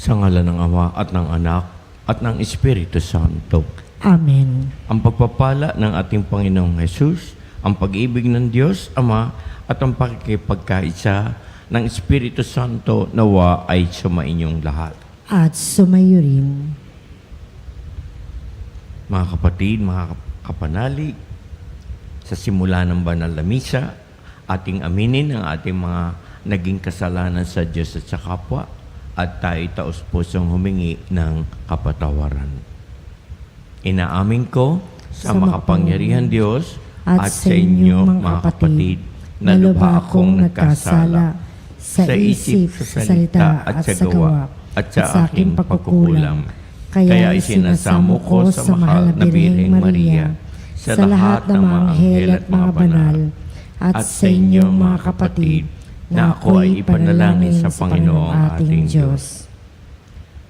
Sa ngalan ng Ama at ng Anak at ng Espiritu Santo. Amen. Ang pagpapala ng ating Panginoong Hesus, ang pag-ibig ng Diyos Ama at ang pakikipagkaisa ng Espiritu Santo nawa ay sumainyong lahat. At sumayo rin. Mga kapatid, mga kapanalig, sa simula ng banal na misa, ating aminin ang ating mga naging kasalanan sa Diyos at sa kapwa at tayo taos-pusong humingi ng kapatawaran. Inaamin ko sa makapangyarihan Diyos at sa inyo mga kapatid na lubha akong nagkasala sa isip, sa salita at sa gawa at sa aking pagkukulang. Kaya isinasamo ko sa mahal na Birheng Maria, sa lahat ng mga anghel at mga banal, at sa inyong mga kapatid, na ako ay ipanalangin sa Panginoong ating Diyos.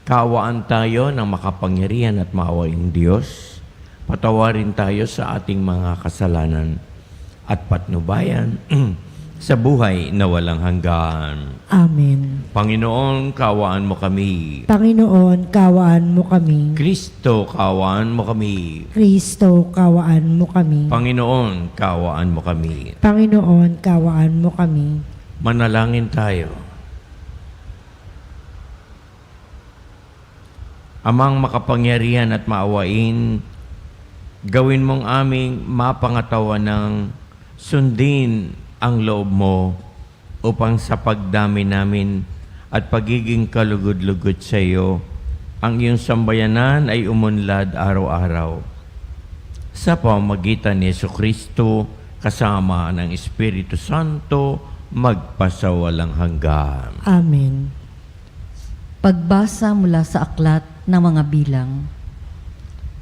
Kaawaan tayo ng makapangyarihan at maawaing Diyos. Patawarin tayo sa ating mga kasalanan at patnubayan sa buhay na walang hanggan. Amen. Panginoon, kaawaan mo kami. Panginoon, kawaan mo kami. Kristo, kaawaan mo kami. Kristo, kawaan mo kami. Panginoon, kaawaan mo kami. Panginoon, kawaan mo kami. Manalangin tayo. Amang makapangyarihan at maawain, gawin mong aming mapangatawan ng sundin ang loob mo upang sa pagdami namin at pagiging kalugod-lugod sa iyo, ang iyong sambayanan ay umunlad araw-araw. Sa pamamagitan ni Jesucristo, kasama ng Espiritu Santo, magpasawalang hanggan. Amen. Pagbasa mula sa aklat ng mga bilang.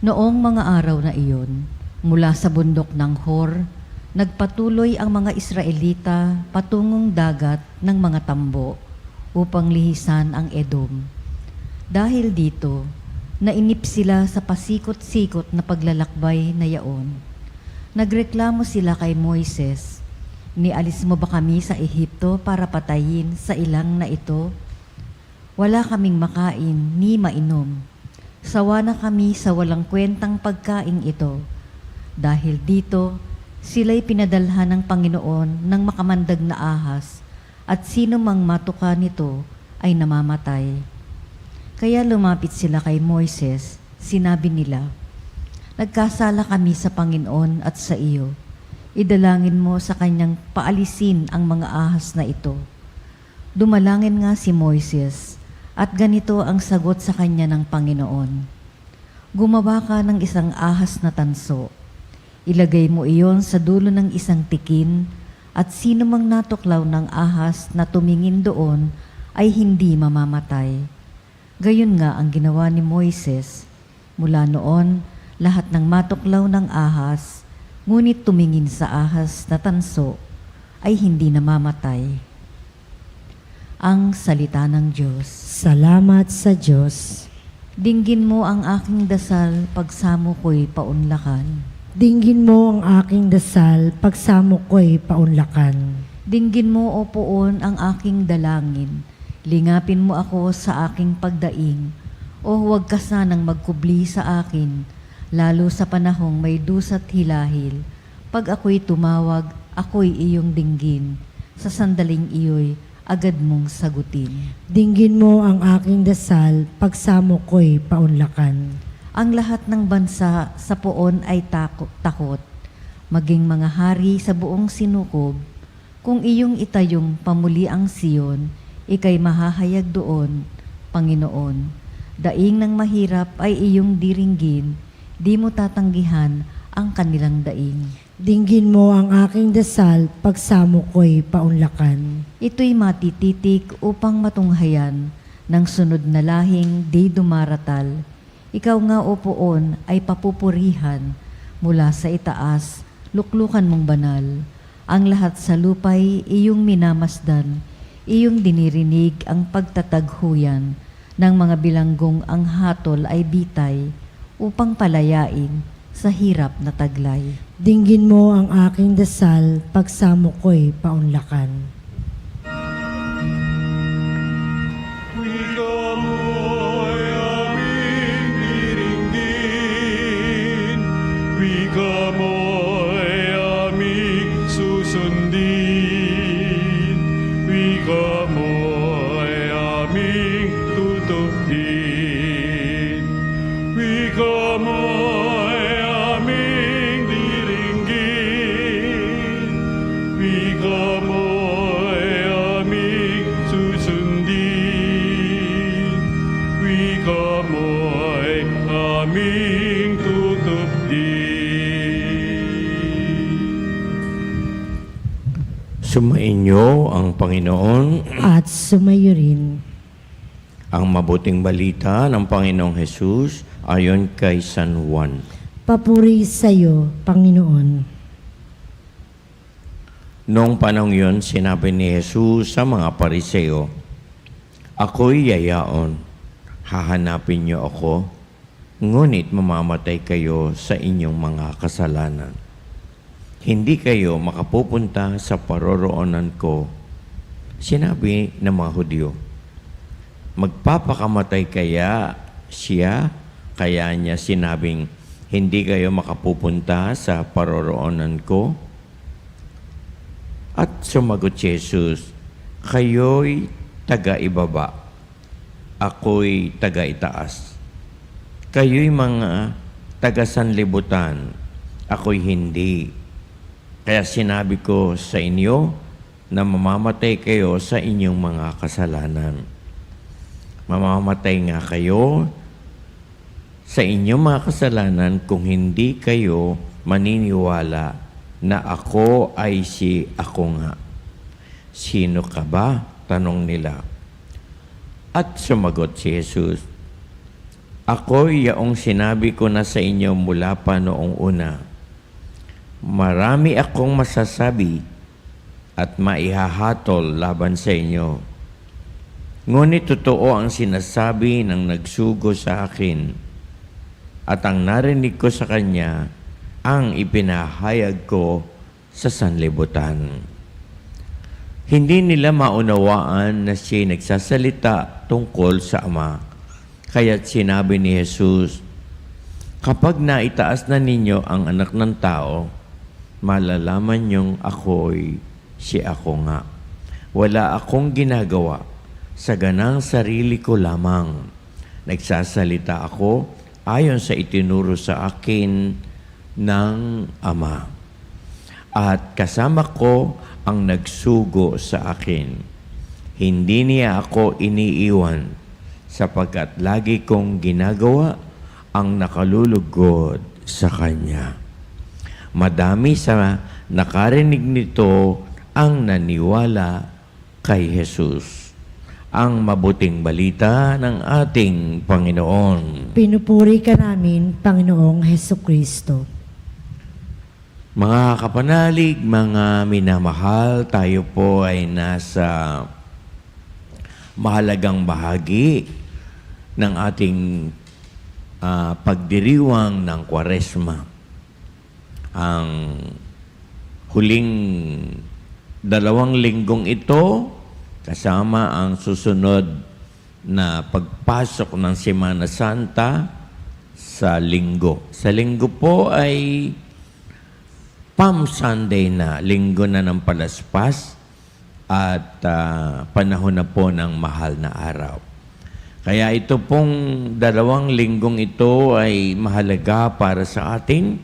Noong mga araw na iyon, mula sa bundok ng Hor, nagpatuloy ang mga Israelita patungong dagat ng mga tambo upang lihisan ang Edom. Dahil dito, nainip sila sa pasikot-sikot na paglalakbay na yaon. Nagreklamo sila kay Moises, "Nialis mo ba kami sa Ehipto para patayin sa ilang na ito? Wala kaming makain ni mainom. Sawa na kami sa walang kwentang pagkain ito." Dahil dito, sila'y pinadalhan ng Panginoon ng makamandag na ahas, at sino mang matuka nito ay namamatay. Kaya lumapit sila kay Moises, sinabi nila, "Nagkasala kami sa Panginoon at sa iyo. Idalangin mo sa kanyang paalisin ang mga ahas na ito." Dumalangin nga si Moises, at ganito ang sagot sa kanya ng Panginoon, "Gumawa ka ng isang ahas na tanso. Ilagay mo iyon sa dulo ng isang tikin, at sino mang natuklaw ng ahas na tumingin doon ay hindi mamamatay." Gayon nga ang ginawa ni Moises. Mula noon, lahat ng matuklaw ng ahas, ngunit tumingin sa ahas na tanso, ay hindi namamatay. Ang salita ng Diyos. Salamat sa Diyos. Dinggin mo ang aking dasal pagsamo ko'y paunlakan. Dinggin mo ang aking dasal, pagsamo ko'y paunlakan. Dinggin mo, O Poon, ang aking dalangin. Lingapin mo ako sa aking pagdaing. O huwag ka sanang magkubli sa akin, lalo sa panahong may dusat hilahil. Pag ako'y tumawag, ako'y iyong dinggin. Sa sandaling iyo'y agad mong sagutin. Dinggin mo ang aking dasal, pagsamo ko'y paunlakan. Ang lahat ng bansa sa poon ay takot, maging mga hari sa buong sinukob. Kung iyong itayong pamuli ang Siyon, ika'y mahahayag doon, Panginoon. Daing ng mahirap ay iyong diringgin, di mo tatanggihan ang kanilang daing. Dinggin mo ang aking dasal, pagsamo ko'y paunlakan. Ito'y matititik upang matunghayan ng sunod na lahing di dumaratal. Ikaw nga, O Poon, ay papupurihan mula sa itaas, luklukan mong banal. Ang lahat sa lupa'y iyong minamasdan, iyong dinirinig ang pagtataghuyan ng mga bilanggong ang hatol ay bitay upang palayain sa hirap na taglay. Dinggin mo ang aking dasal, pagsamo ko'y paunlakan. Wika mo tutupin. Wika mo'y aming diringgin, wika mo'y aming susundin, wika mo'y aming tutupin. Sumainyo ang Panginoon. At sumayo rin. Ang mabuting balita ng Panginoong Hesus ayon kay San Juan. Papuri sa iyo, Panginoon. Noong panahon yun, sinabi ni Jesus sa mga pariseo, "Ako'y yayaon, hahanapin niyo ako, ngunit mamamatay kayo sa inyong mga kasalanan. Hindi kayo makapupunta sa paroroonan ko." Sinabi ng mga Hudyo, "Magpapakamatay kaya siya?" Kaya niya sinabing, "Hindi kayo makapupunta sa paroroonan ko?" At sumagot si Jesus, "Kayo'y taga-ibaba, ako'y taga-itaas. Kayo'y mga taga-sanlibutan, ako'y hindi. Kaya sinabi ko sa inyo na mamamatay kayo sa inyong mga kasalanan. Mamamatay nga kayo sa inyong mga kasalanan kung hindi kayo maniniwala na ako ay si ako nga." "Sino ka ba?" tanong nila. At sumagot si Jesus, "Ako'y yaong sinabi ko na sa inyo mula pa noong una. Marami akong masasabi at maihahatol laban sa inyo. Ngunit totoo ang sinasabi ng nagsugo sa akin, at ang narinig ko sa kanya ang ipinahayag ko sa sanlibutan." Hindi nila maunawaan na siya'y nagsasalita tungkol sa Ama. Kaya't sinabi ni Jesus, "Kapag naitaas na ninyo ang Anak ng Tao, malalaman niyong ako'y si ako nga. Wala akong ginagawa sa ganang sarili ko lamang. Nagsasalita ako ayon sa itinuro sa akin ng Ama. At kasama ko ang nagsugo sa akin. Hindi niya ako iniiwan sapagkat lagi kong ginagawa ang nakalulugod sa Kanya." Madami sa nakarinig nito ang naniwala kay Jesus. Ang mabuting balita ng ating Panginoon. Pinupuri ka namin, Panginoong Hesukristo. Mga kapanalig, mga minamahal, tayo po ay nasa mahalagang bahagi ng ating pagdiriwang ng Kwaresma. Ang huling 2 linggong ito, kasama ang susunod na pagpasok ng Semana Santa sa linggo. Sa linggo po ay Palm Sunday na, linggo na ng palaspas at panahon na po ng mahal na araw. Kaya ito pong 2 linggong ito ay mahalaga para sa atin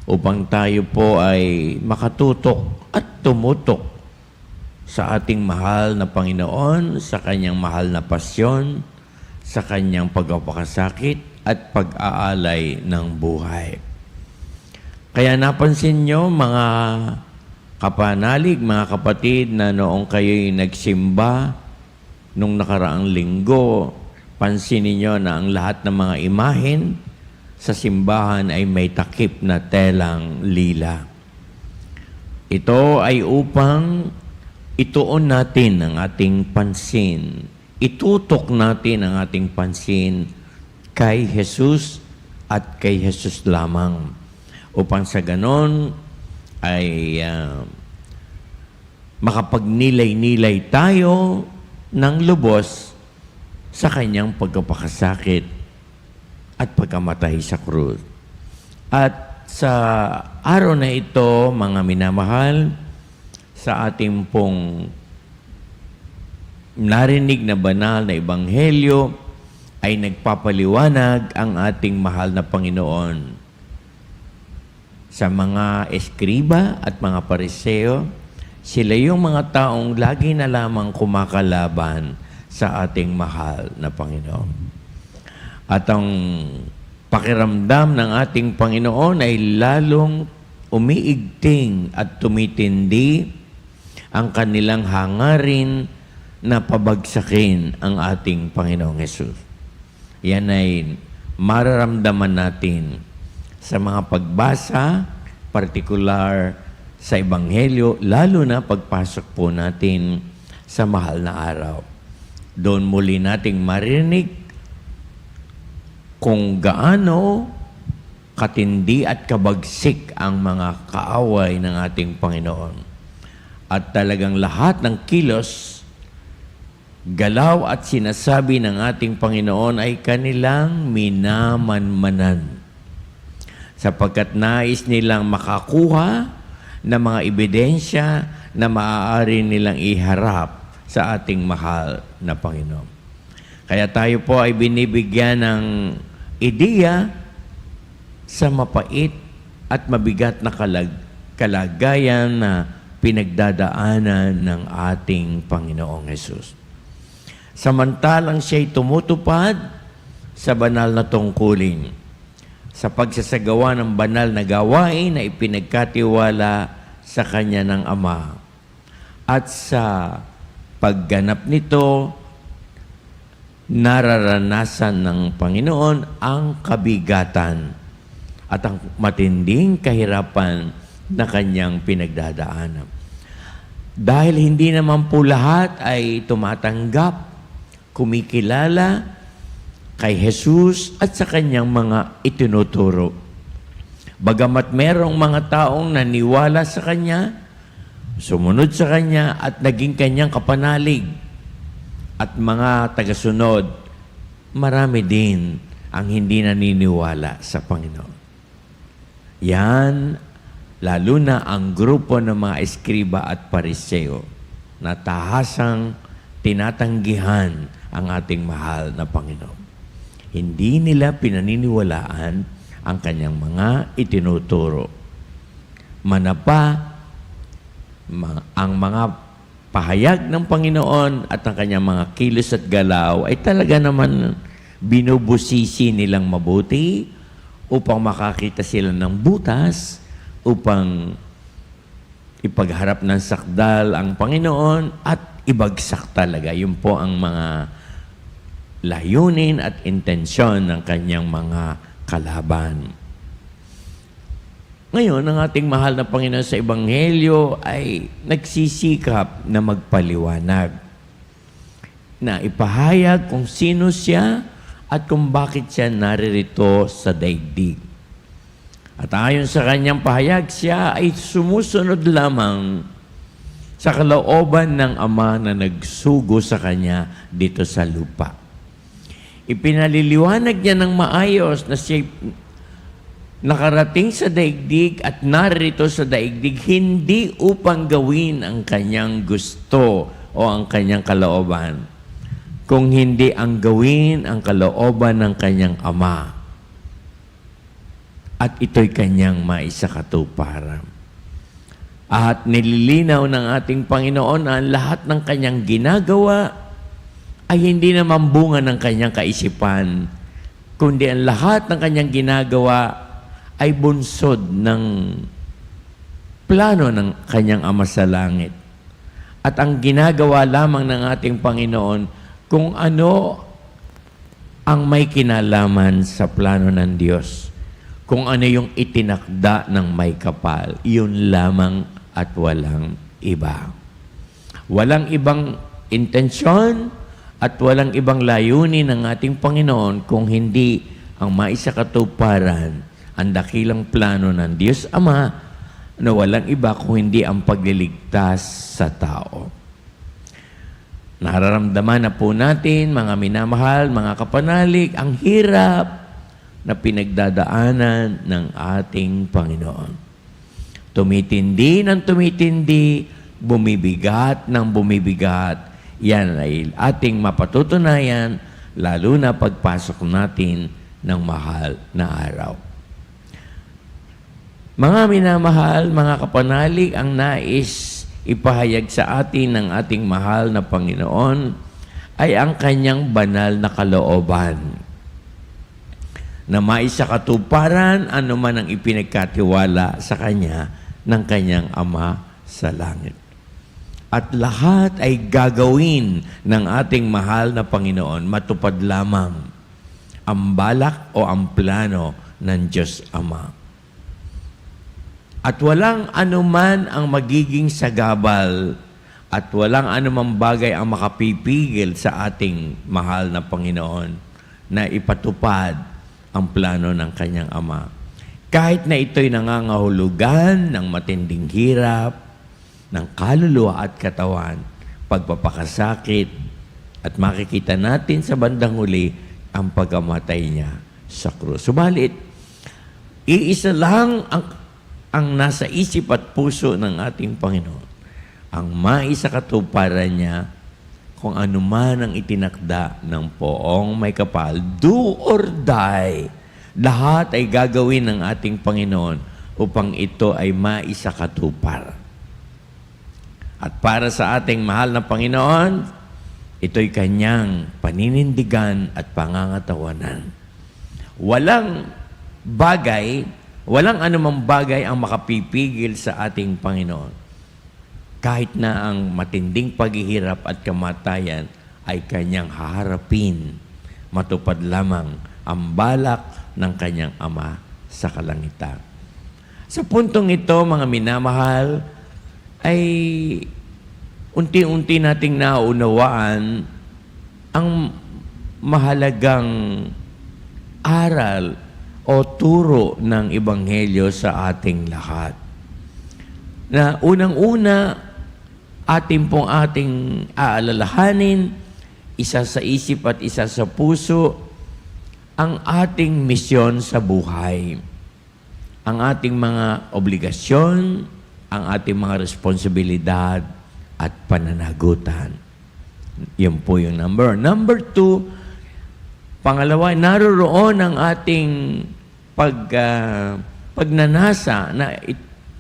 upang tayo po ay makatutok at tumutok sa ating mahal na Panginoon, sa Kanyang mahal na pasyon, sa Kanyang pagpapakasakit at pag-aalay ng buhay. Kaya napansin nyo, mga kapanalig, mga kapatid, na noong kayo'y nagsimba nung nakaraang linggo, pansinin nyo na ang lahat ng mga imahen sa simbahan ay may takip na telang lila. Ito ay upang ituon natin ang ating pansin, itutok natin ang ating pansin kay Jesus at kay Jesus lamang, upang sa ganon ay makapagnilay-nilay tayo ng lubos sa Kanyang pagkapakasakit at pagkamatay sa krus. At sa araw na ito, mga minamahal, sa ating pong narinig na banal na ebanghelyo, ay nagpapaliwanag ang ating mahal na Panginoon sa mga eskriba at mga pariseo. Sila yung mga taong lagi na lamang kumakalaban sa ating mahal na Panginoon. At ang pakiramdam ng ating Panginoon ay lalong umiigting at tumitindi ang kanilang hangarin na pabagsakin ang ating Panginoong Hesus. Yan ay mararamdaman natin sa mga pagbasa, partikular sa Ebanghelyo, lalo na pagpasok po natin sa mahal na araw. Doon muli nating marinig kung gaano katindi at kabagsik ang mga kaaway ng ating Panginoon. At talagang lahat ng kilos, galaw at sinasabi ng ating Panginoon ay kanilang minamanmanan. Sapagkat nais nilang makakuha ng mga ebidensya na maaari nilang iharap sa ating mahal na Panginoon. Kaya tayo po ay binibigyan ng ideya sa mapait at mabigat na kalagayan na pinagdadaanan ng ating Panginoong Hesus. Samantalang siya'y tumutupad sa banal na tungkulin, sa pagsasagawa ng banal na gawain na ipinagkatiwala sa Kanya ng Ama. At sa pagganap nito, nararanasan ng Panginoon ang kabigatan at ang matinding kahirapan na Kanyang pinagdadaanan. Dahil hindi naman po lahat ay tumatanggap, kumikilala kay Jesus at sa Kanyang mga itinuturo. Bagamat merong mga taong naniwala sa Kanya, sumunod sa Kanya at naging Kanyang kapanalig, at mga tagasunod, marami din ang hindi naniniwala sa Panginoon. Yan, lalo na ang grupo ng mga eskriba at pariseo na tahasang tinatanggihan ang ating mahal na Panginoon. Hindi nila pinaniniwalaan ang Kanyang mga itinuturo. Manapa ang mga pahayag ng Panginoon at ang Kanyang mga kilos at galaw ay talaga naman binubusisi nilang mabuti upang makakita sila ng butas, upang ipagharap ng sakdal ang Panginoon at ibagsak talaga. Yun po ang mga layunin at intensyon ng Kanyang mga kalaban. Ngayon, ang ating mahal na Panginoon sa Ebanghelyo ay nagsisikap na magpaliwanag, na ipahayag kung sino siya at kung bakit siya naririto sa daigdig. At ayon sa kanyang pahayag, siya ay sumusunod lamang sa kalooban ng Ama na nagsugo sa kanya dito sa lupa. Ipinaliliwanag niya ng maayos na siya nakarating sa daigdig at narito sa daigdig hindi upang gawin ang kanyang gusto o ang kanyang kalooban, kung hindi ang gawin ang kalooban ng kanyang Ama. At ito'y kanyang maisakatuparan. At nililinaw ng ating Panginoon na ang lahat ng kanyang ginagawa ay hindi naman bunga ng kanyang kaisipan, kundi ang lahat ng kanyang ginagawa ay bunsod ng plano ng kanyang Ama sa langit. At ang ginagawa lamang ng ating Panginoon kung ano ang may kinalaman sa plano ng Diyos, kung ano yung itinakda ng may kapal, yun lamang at walang iba. Walang ibang intensyon at walang ibang layunin ng ating Panginoon kung hindi ang maisakatuparan ang dakilang plano ng Diyos Ama na walang iba kung hindi ang pagliligtas sa tao. Nararamdaman na po natin, mga minamahal, mga kapanalig, ang hirap na pinagdadaanan ng ating Panginoon. Tumitindi ng tumitindi, bumibigat ng bumibigat. Yan ay ating mapatutunayan lalo na pagpasok natin ng mahal na araw. Mga minamahal, mga kapanalig, ang nais ipahayag sa atin ng ating mahal na Panginoon ay ang kanyang banal na kalooban na maisakatuparan anuman ang ipinagkatiwala sa kanya ng kanyang Ama sa langit. At lahat ay gagawin ng ating mahal na Panginoon matupad lamang ang balak o ang plano ng Diyos Ama. At walang anuman ang magiging sagabal at walang anumang bagay ang makapipigil sa ating mahal na Panginoon na ipatupad ang plano ng kanyang Ama. Kahit na ito'y nangangahulugan ng matinding hirap, ng kaluluwa at katawan, pagpapakasakit, at makikita natin sa bandang huli ang pagkamatay niya sa krus. Subalit, iisa lang ang nasa isip at puso ng ating Panginoon. Ang maisakatuparan niya kung ano man ang itinakda ng poong may kapal, do or die, lahat ay gagawin ng ating Panginoon upang ito ay maisakatupar. At para sa ating mahal na Panginoon, ito'y kanyang paninindigan at pangangatawanan. Walang anumang bagay ang makapipigil sa ating Panginoon. Kahit na ang matinding paghihirap at kamatayan ay kanyang haharapin, matupad lamang ang balak ng kanyang Ama sa kalangitan. Sa puntong ito, mga minamahal, ay unti-unti nating naunawaan ang mahalagang aral o turo ng Ebanghelyo sa ating lahat. Na unang-una, ating aalalahanin, isa sa isip at isa sa puso, ang ating misyon sa buhay. Ang ating mga obligasyon, ang ating mga responsibilidad at pananagutan. Yan po yung number. Number 2, pangalawa, naroroon ang ating pagnanasa na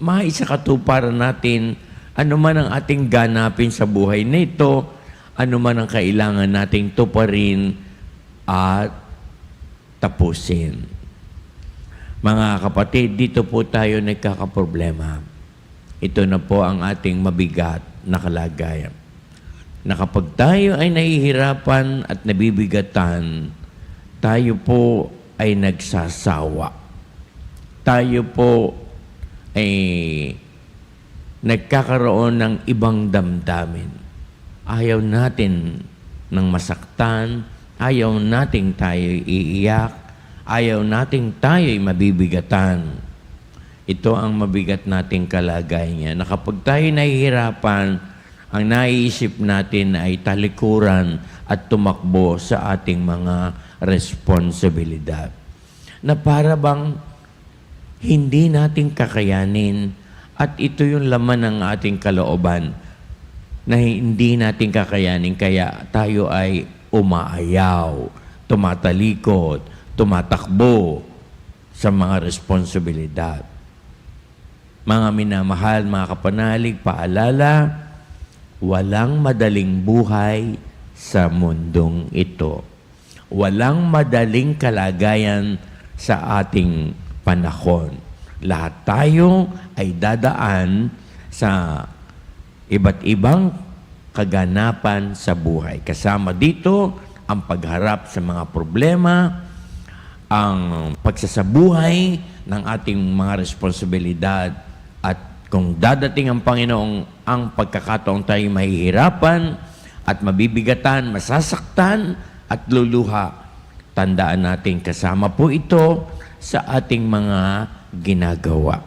maisakatuparan natin ano man ang ating ganapin sa buhay nito, ano man ang kailangan nating tuparin at tapusin. Mga kapatid, dito po tayo nagkakaproblema. Ito na po ang ating mabigat na kalagayan. Na kapag tayo ay nahihirapan at nabibigatan, tayo po ay nagsasawa. Tayo po ay nagkakaroon ng ibang damdamin. Ayaw natin ng masaktan, ayaw nating tayo iiyak, ayaw nating tayo ay mabibigatan. Ito ang mabigat nating kalagayan na kapag tayo nahihirapan, ang naiisip natin ay talikuran at tumakbo sa ating mga responsibilidad. Na para bang hindi natin kakayanin at ito yung laman ng ating kalooban na hindi natin kakayanin kaya tayo ay umaayaw, tumatalikod, tumatakbo sa mga responsibilidad. Mga minamahal, mga kapanalig, paalala, walang madaling buhay sa mundong ito. Walang madaling kalagayan sa ating panahon. Lahat tayo ay dadaan sa iba't ibang kaganapan sa buhay. Kasama dito ang pagharap sa mga problema, ang pagsasabuhay ng ating mga responsibilidad at kung dadating ang Panginoong ang pagkakataong tayo mahihirapan at mabibigatan, masasaktan at luluha, tandaan natin kasama po ito sa ating mga ginagawa.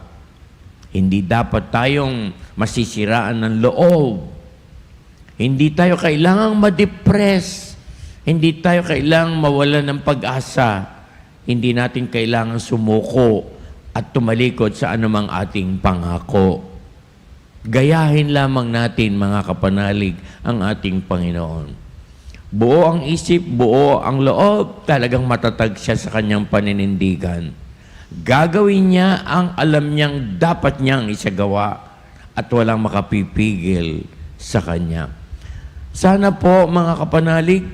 Hindi dapat tayong masisiraan ng loob. Hindi tayo kailangang ma-depress. Hindi tayo kailangang mawalan ng pag-asa. Hindi natin kailangang sumuko at tumalikod sa anumang ating pangako. Gayahin lamang natin, mga kapanalig, ang ating Panginoon. Buo ang isip, buo ang loob, talagang matatag siya sa kanyang paninindigan. Gagawin niya ang alam niyang dapat niyang isagawa at walang makapipigil sa kanya. Sana po mga kapanalig,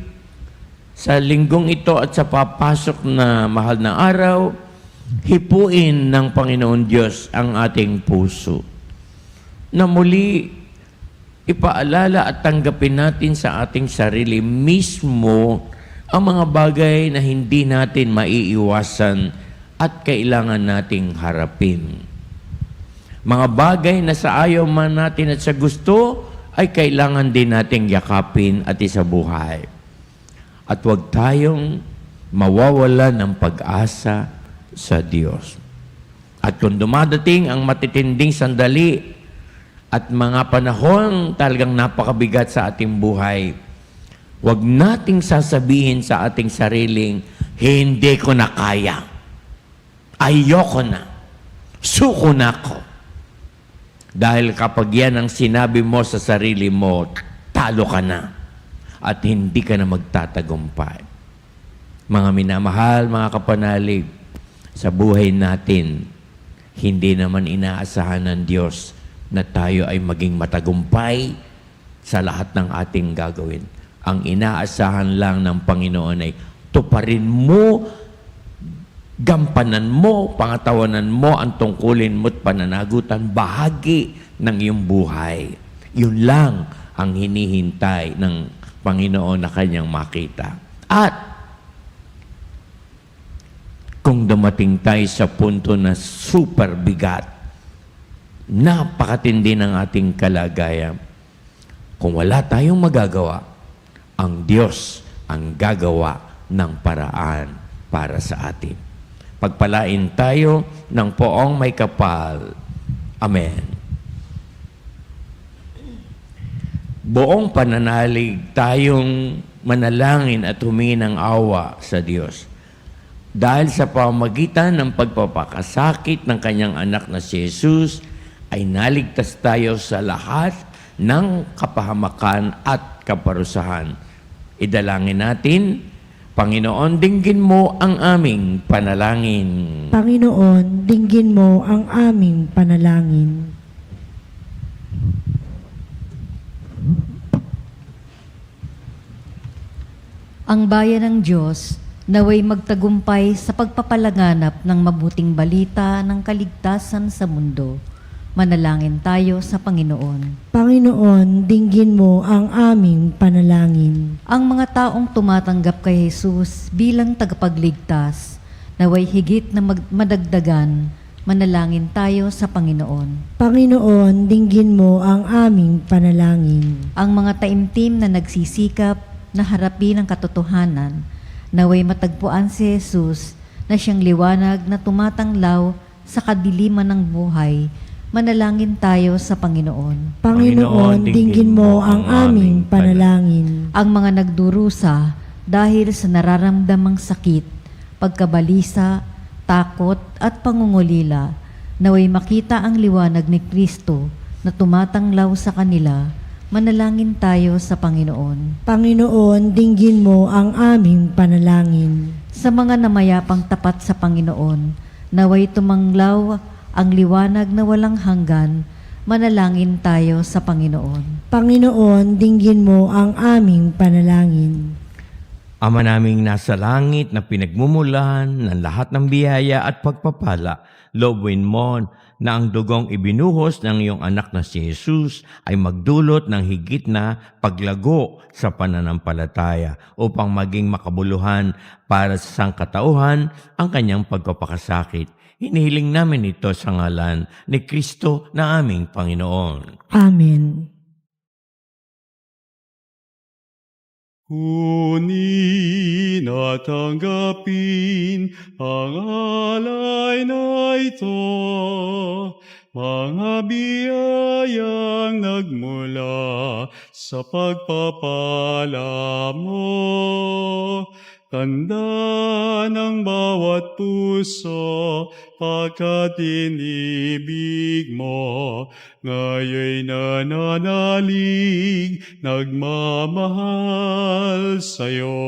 sa linggong ito at sa papasok na mahal na araw, hipuin ng Panginoon Diyos ang ating puso na muli ipaalala at tanggapin natin sa ating sarili mismo ang mga bagay na hindi natin maiiwasan at kailangan nating harapin. Mga bagay na sa ayaw man natin at sa gusto ay kailangan din nating yakapin at isabuhay. At huwag tayong mawawala ng pag-asa sa Diyos. At kung dumadating ang matitinding sandali at mga panahon talagang napakabigat sa ating buhay, huwag nating sasabihin sa ating sariling, hindi ko na kaya. Ayoko na. Suko na ako. Dahil kapag yan ang sinabi mo sa sarili mo, talo ka na. At hindi ka na magtatagumpay. Mga minamahal, mga kapanalig, sa buhay natin, hindi naman inaasahan ng Diyos na tayo ay maging matagumpay sa lahat ng ating gagawin. Ang inaasahan lang ng Panginoon ay tuparin mo, gampanan mo, pangatawanan mo ang tungkulin mo at pananagutan, bahagi ng iyong buhay. Yun lang ang hinihintay ng Panginoon na kanyang makita. At kung dumating tayo sa punto na super bigat, napakatindi ng ating kalagayan, kung wala tayong magagawa, ang Diyos ang gagawa ng paraan para sa atin. Pagpalain tayo ng poong may kapal. Amen. Buong pananalig tayong manalangin at humingi ng awa sa Diyos. Dahil sa pamamagitan ng pagpapakasakit ng kanyang anak na si Jesus, ay naligtas tayo sa lahat ng kapahamakan at kaparusahan. Idalangin natin, Panginoon, dinggin mo ang aming panalangin. Panginoon, dinggin mo ang aming panalangin. Ang bayan ng Diyos naway magtagumpay sa pagpapalaganap ng mabuting balita ng kaligtasan sa mundo. Manalangin tayo sa Panginoon. Panginoon, dinggin mo ang aming panalangin. Ang mga taong tumatanggap kay Jesus bilang tagapagligtas, naway higit na madagdagan, manalangin tayo sa Panginoon. Panginoon, dinggin mo ang aming panalangin. Ang mga taimtim na nagsisikap na harapin ang katotohanan, naway matagpuan si Jesus na siyang liwanag na tumatanglaw sa kadiliman ng buhay. Manalangin tayo sa Panginoon. Panginoon, dinggin mo ang aming panalangin. Ang mga nagdurusa dahil sa nararamdamang sakit, pagkabalisa, takot at pangungulila, naway makita ang liwanag ni Kristo na tumatanglaw sa kanila. Manalangin tayo sa Panginoon. Panginoon, dinggin mo ang aming panalangin. Sa mga namayapang tapat sa Panginoon, naway tumanglaw ang liwanag na walang hanggan, manalangin tayo sa Panginoon. Panginoon, dinggin mo ang aming panalangin. Ama naming nasa langit na pinagmumulan ng lahat ng biyaya at pagpapala, loobin mo na ang dugong ibinuhos ng iyong anak na si Jesus ay magdulot ng higit na paglago sa pananampalataya upang maging makabuluhan para sa sangkatauhan ang kanyang pagpapakasakit. Hinihiling namin ito sa ngalan ni Kristo na aming Panginoon. Amen. Kunin at tanggapin ang alay na ito, mga biyayang nagmula sa pagpapala mo. Tanda ng bawat puso, pagkat inibig mo, ngayoy nananalig, nagmamahal sa'yo.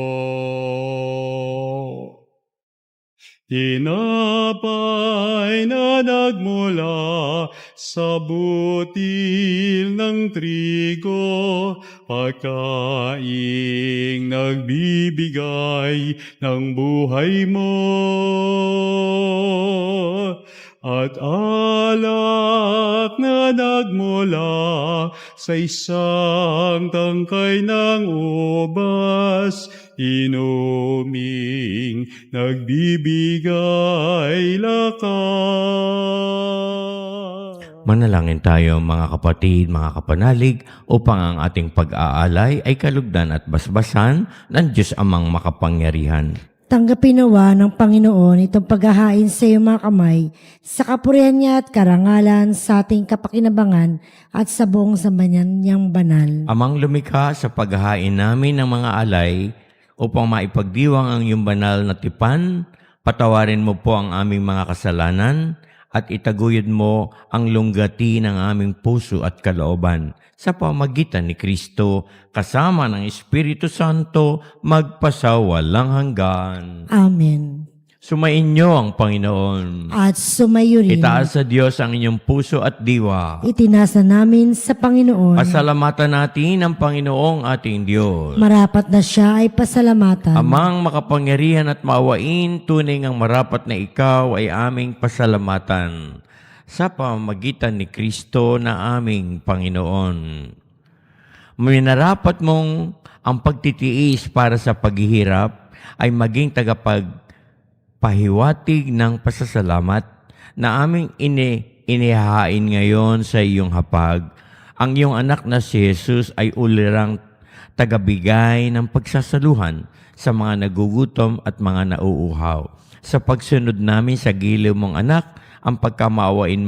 Tinapay na nagmula sa butil ng trigo, pagkaing nagbibigay ng buhay mo. At alak na nagmula sa isang tangkay ng ubas, inuming nagbibigay lakas. Manalangin tayo mga kapatid, mga kapanalig, upang ang ating pag-aalay ay kalugdan at basbasan ng Diyos Amang makapangyarihan. Tanggapin nawa ng Panginoon itong paghahain sa iyong mga kamay, sa kapurihan niya at karangalan sa ating kapakinabangan at sa buong sambayan niyang banal. Amang lumikha sa paghahain namin ng mga alay, upang maipagdiwang ang iyong banal na tipan, patawarin mo po ang aming mga kasalanan, at itaguyod mo ang lunggati ng aming puso at kalooban sa pamagitan ni Kristo, kasama ng Espiritu Santo, magpasawalang hanggan. Amen. Sumainyo ang Panginoon. At sumayo rin. Itaas sa Diyos ang inyong puso at diwa. Itinasa namin sa Panginoon. Pasalamatan natin ang Panginoong ating Diyos. Marapat na siya ay pasalamatan. Amang makapangyarihan at maawain, tunay ngang marapat na ikaw ay aming pasalamatan sa pamamagitan ni Kristo na aming Panginoon. Minarapat mong ang pagtitiis para sa paghihirap ay maging pahiwatig ng pasasalamat na aming inihahain ngayon sa iyong hapag. Ang iyong anak na si Jesus ay ulirang tagabigay ng pagsasaluhan sa mga nagugutom at mga nauuhaw. Sa pagsunod namin sa giliw mong anak, ang pagkamaawain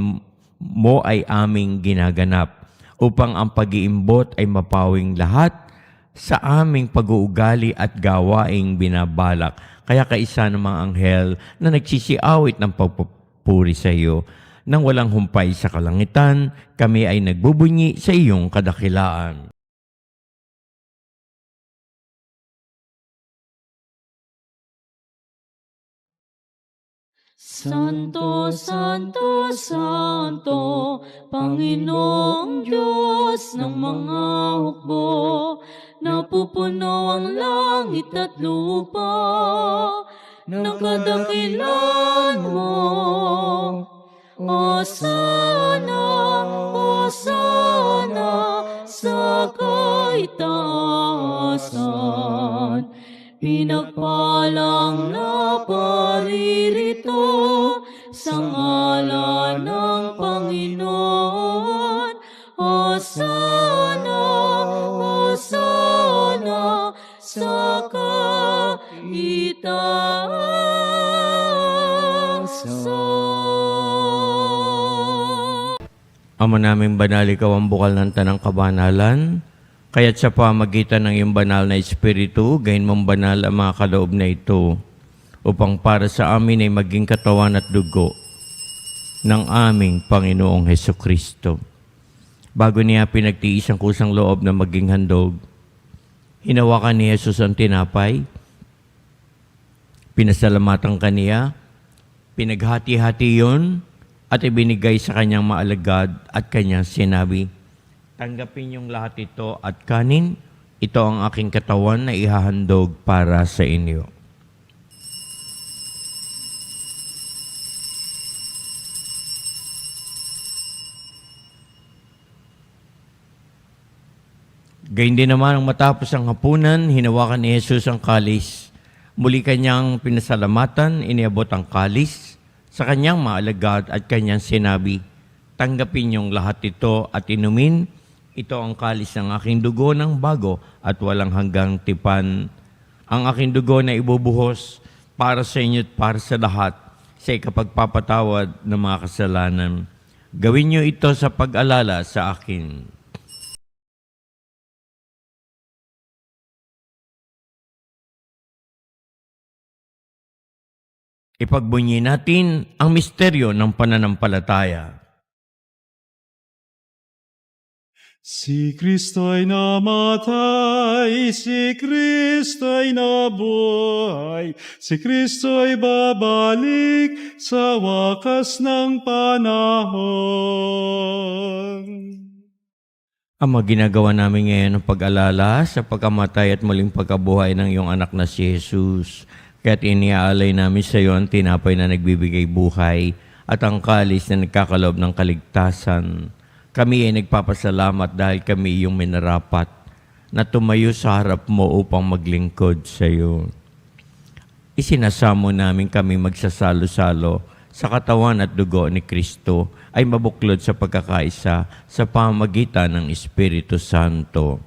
mo ay aming ginaganap upang ang pag-iimbot ay mapawing lahat sa aming pag-uugali at gawaing binabalak. Kaya kaisa ng mga anghel na nagsisiawit ng pagpupuri sa iyo, nang walang humpay sa kalangitan, kami ay nagbubunyi sa iyong kadakilaan. Santo, Santo, Santo, Panginoong Diyos ng mga hukbo, napupuno ang langit at lupa ng kadakilan mo. Hosana, Hosana sa kaitaasan. Pinagpalang na paririto sa ngalan ng Panginoon. Hosana, Hosana sa kaitaasan. Ama naming banal, ikaw ang bukal ng tanang kabanalan, kaya't sa pamagitan ng iyong banal na Espiritu, gayon mong banal ang mga kaloob na ito, upang para sa amin ay maging katawan at dugo ng aming Panginoong Hesukristo. Bago niya pinagtiis ang kusang loob na maging handog, hinawakan ni Jesus ang tinapay, pinasalamatan kaniya, pinaghati-hati yun, at ibinigay sa kanyang maalagad at kanyang sinabi, tanggapin niyong lahat ito at kanin, ito ang aking katawan na ihahandog para sa inyo. Gayun din naman ang matapos ang hapunan, hinawakan ni Jesus ang kalis. Muli kanyang pinasalamatan, iniabot ang kalis sa kanyang maalagad at kanyang sinabi, tanggapin niyong lahat ito at inumin, ito ang kalis ng aking dugo ng bago at walang hanggang tipan. Ang aking dugo na ibubuhos para sa inyo at para sa lahat sa ikapagpapatawad ng mga kasalanan. Gawin niyo ito sa pag-alala sa akin. Ipagbunyi natin ang misteryo ng pananampalataya. Si Kristo'y namatay, si Kristo'y nabuhay, si Kristo'y babalik sa wakas ng panahon. Ama, ginagawa namin ngayon ang pag-alala sa pagkamatay at muling pagkabuhay ng iyong anak na si Jesus. Kaya't iniaalay namin sa iyo ang tinapay na nagbibigay buhay at ang kalis na nagkakaloob ng kaligtasan. Kami ay nagpapasalamat dahil kami iyong minarapat na tumayo sa harap mo upang maglingkod sa iyo. Isinasamo namin kami magsasalo-salo sa katawan at dugo ni Kristo ay mabuklod sa pagkakaisa sa pamamagitan ng Espiritu Santo.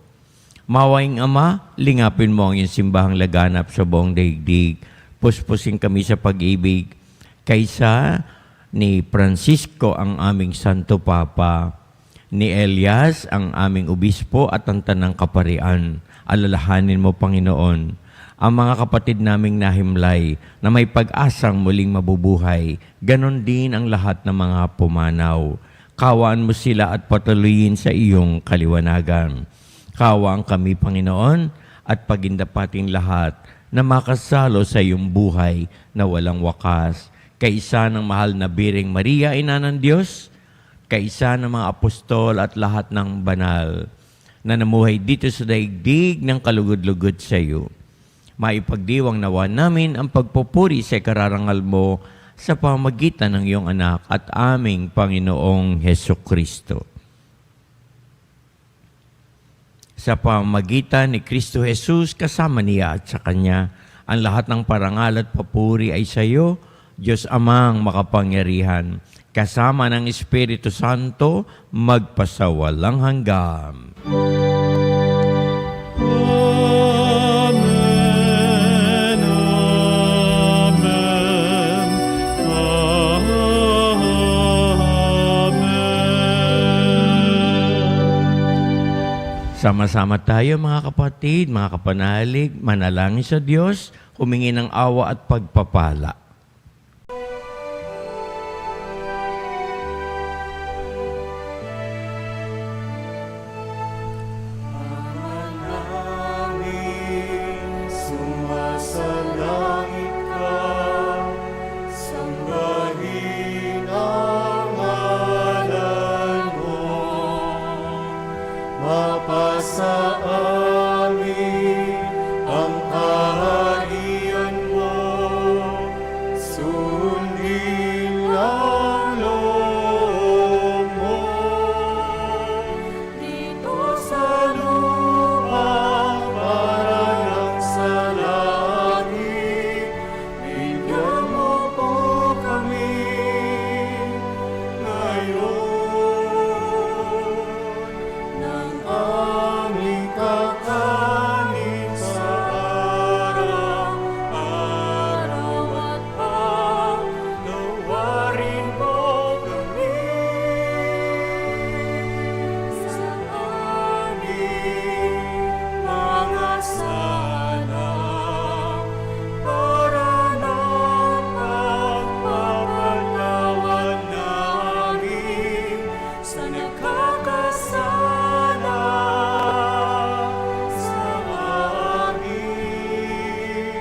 Mawaing Ama, lingapin mo ang iyong simbahang laganap sa buong daigdig. Puspusin kami sa pag-ibig kaysa ni Francisco ang aming Santo Papa, ni Elias ang aming obispo at ang tanang kaparian. Alalahanin mo, Panginoon, ang mga kapatid naming nahimlay na may pag-asang muling mabubuhay, ganon din ang lahat ng mga pumanaw. Kawaan mo sila at patuloyin sa iyong kaliwanagan. Kawaan kami, Panginoon, at pagindapating lahat na makasalo sa iyong buhay na walang wakas. Kaisa ng mahal na Biring Maria, Ina ng Diyos, kaisa ng mga apostol at lahat ng banal na namuhay dito sa daigdig ng kalugod-lugod sa iyo. Maipagdiwang nawa namin ang pagpupuri sa kararangal mo sa pamamagitan ng iyong anak at aming Panginoong Hesukristo. Sa pamamagitan ni Kristo Jesus, kasama niya at sa Kanya, ang lahat ng parangal at papuri ay sa iyo, Diyos Amang makapangyarihan, kasama ng Espiritu Santo, magpasawalang hanggan. Amen, amen, amen. Sama-sama tayo mga kapatid, mga kapanalig, manalangin sa Diyos, humingi ng awa at pagpapala. Sumasalangit ka, sambahin ang ngalan mo. Mapasa amin ang kaharian mo, sundin ang loob mo. Dito sa lupa parang sa langit, bigyan mo po kami ngayon ng aming kakanin sa araw-araw at paglawarin mo kami sa aming mga sala para ng pagpapatawad namin sa nagkakasala sa amin.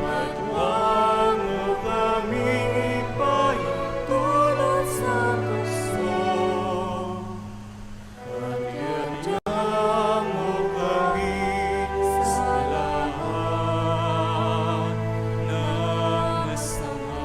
At huwag mo kaming ipahintulot sa gusto, at iadya mo kami sa lahat ng masama.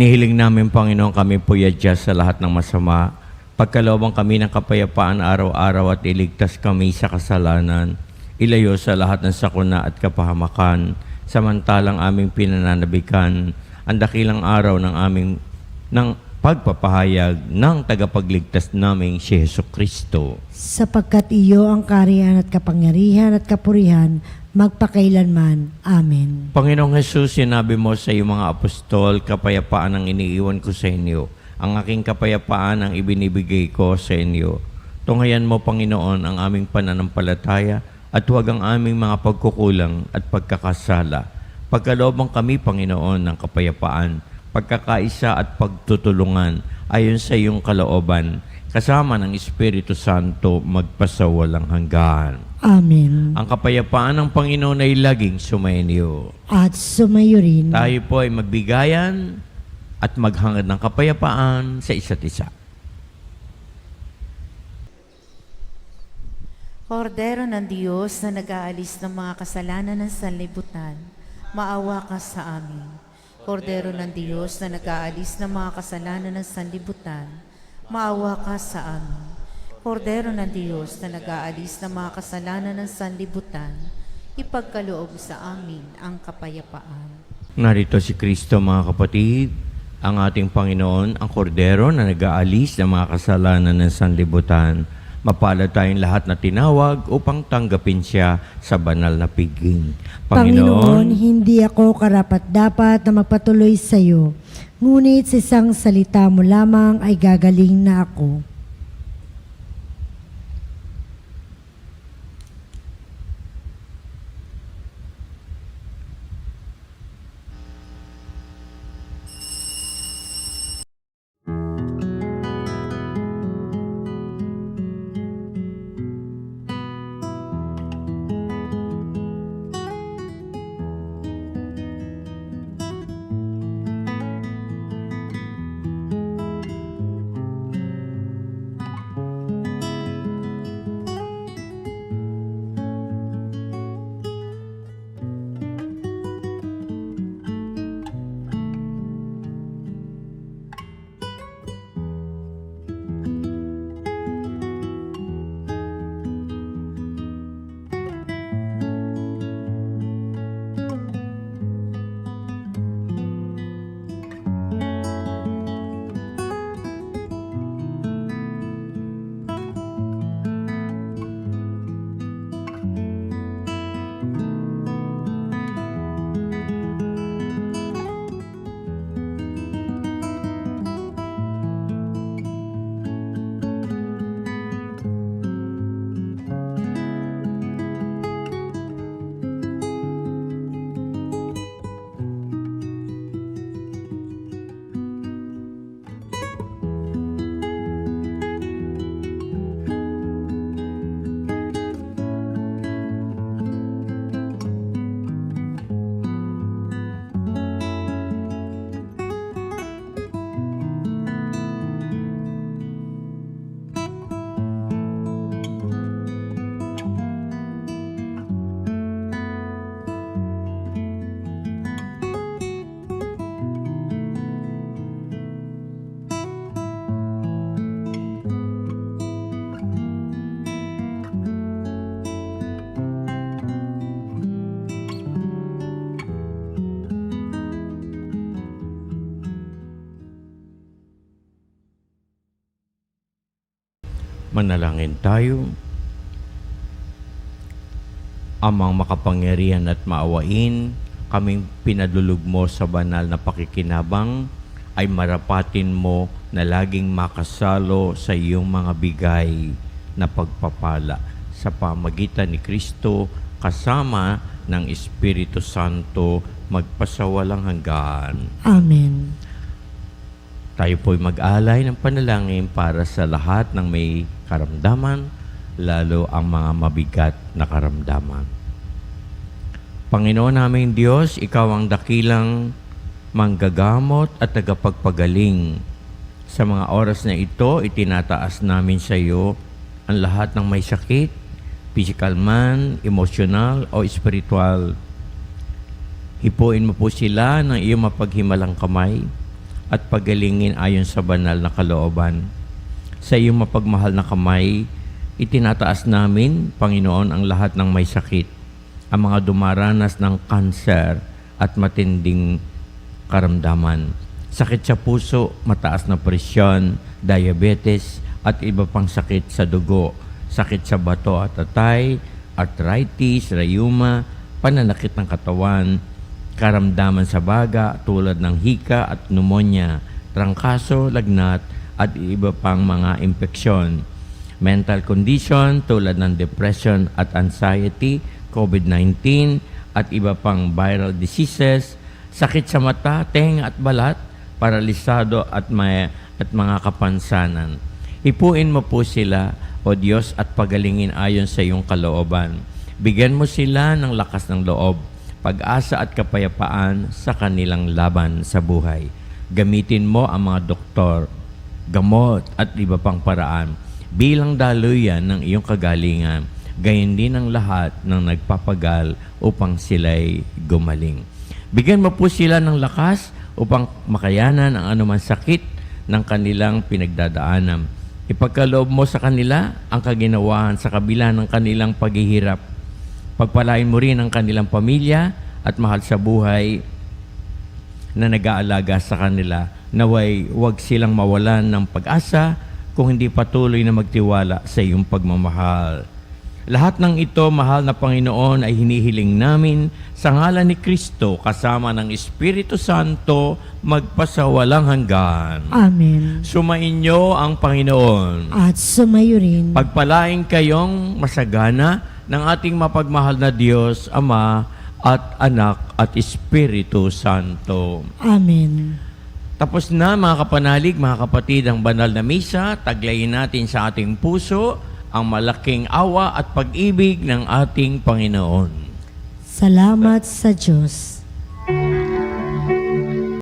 Nihiling namin, Panginoon, kami po yadya sa lahat ng masama. Pagkalooban kami ng kapayapaan araw-araw at iligtas kami sa kasalanan. Ilayo sa lahat ng sakuna at kapahamakan, samantalang aming pinananabikan ang dakilang araw ng pagpapahayag ng tagapagligtas naming si Hesukristo. Sapagkat iyo ang kaharian at kapangyarihan at kapurihan magpakailanman. Amen. Panginoong Jesus, sinabi mo sa iyong mga apostol, kapayapaan ang iniiwan ko sa inyo. Ang aking kapayapaan ang ibinibigay ko sa inyo. Tunghayan mo, Panginoon, ang aming pananampalataya at huwag ang aming mga pagkukulang at pagkakasala. Pagkalooban kami, Panginoon, ng kapayapaan, pagkakaisa at pagtutulungan ayon sa iyong kalooban, kasama ng Espiritu Santo magpasawalang hanggan. Amen. Ang kapayapaan ng Panginoon ay laging sumainyo. At sumayo rin. Tayo po ay magbigayan at maghangad ng kapayapaan sa isa't isa. Kordero ng Diyos na nag-aalis ng mga kasalanan ng sanlibutan, maawa ka sa amin. Kordero ng Diyos na nag-aalis ng mga kasalanan ng sanlibutan, maawa ka sa amin. Kordero ng Diyos na nag-aalis ng mga kasalanan ng sanlibutan, ipagkaloob sa amin ang kapayapaan. Narito si Kristo, mga kapatid, ang ating Panginoon, ang kordero na nag-aalis ng mga kasalanan ng sanlibutan. Mapalad tayong lahat na tinawag upang tanggapin siya sa banal na piging. Panginoon, hindi ako karapat-dapat na magpatuloy sa iyo, ngunit sa isang salita mo lamang ay gagaling na ako. Manalangin tayo. Amang makapangyarihan at maawain, kaming pinadulog mo sa banal na pakikinabang, ay marapatin mo na laging makasalo sa iyong mga bigay na pagpapala sa pamagitan ni Kristo kasama ng Espiritu Santo magpasawalang hanggan. Amen. Tayo po'y mag-alay ng panalangin para sa lahat ng may karamdaman, lalo ang mga mabigat na karamdaman. Panginoon naming Diyos, Ikaw ang dakilang manggagamot at tagapagpagaling. Sa mga oras na ito, itinataas namin sa iyo ang lahat ng may sakit, physical man, emosyonal o spiritual. Hipuin mo po sila ng iyong mapaghimalang kamay at pagalingin ayon sa banal na kalooban. Sa iyong mapagmahal na kamay, itinataas namin, Panginoon, ang lahat ng may sakit, ang mga dumaranas ng kanser at matinding karamdaman, sakit sa puso, mataas na presyon, diabetes at iba pang sakit sa dugo, sakit sa bato at atay, arthritis, rheuma, pananakit ng katawan, karamdaman sa baga tulad ng hika at pneumonia, trangkaso, lagnat, at iba pang mga impeksyon. Mental condition tulad ng depression at anxiety, COVID-19, at iba pang viral diseases, sakit sa mata, tenga at balat, paralisado at mga kapansanan. Hipuin mo po sila, O Diyos, at pagalingin ayon sa iyong kalooban. Bigyan mo sila ng lakas ng loob, pag-asa at kapayapaan sa kanilang laban sa buhay. Gamitin mo ang mga doktor, gamot at iba pang paraan bilang daluyan ng iyong kagalingan, gayon din ang lahat ng nagpapagal upang sila'y gumaling. Bigyan mo po sila ng lakas upang makayanan ang anumang sakit ng kanilang pinagdadaanan. Ipagkaloob mo sa kanila ang kaginawahan sa kabila ng kanilang paghihirap. Pagpalain mo rin ang kanilang pamilya at mahal sa buhay na nag-aalaga sa kanila. Naway huwag silang mawalan ng pag-asa kung hindi patuloy na magtiwala sa iyong pagmamahal. Lahat ng ito, mahal na Panginoon, ay hinihiling namin sa ngalan ni Kristo kasama ng Espiritu Santo magpasawalang hanggan. Amen. Sumainyo ang Panginoon. At sumayo rin. Pagpalain kayong masagana ng ating mapagmahal na Diyos, Ama at Anak at Espiritu Santo. Amen. Tapos na mga kapanalig, mga kapatid, ang banal na misa. Taglayin natin sa ating puso ang malaking awa at pag-ibig ng ating Panginoon. Salamat sa Diyos.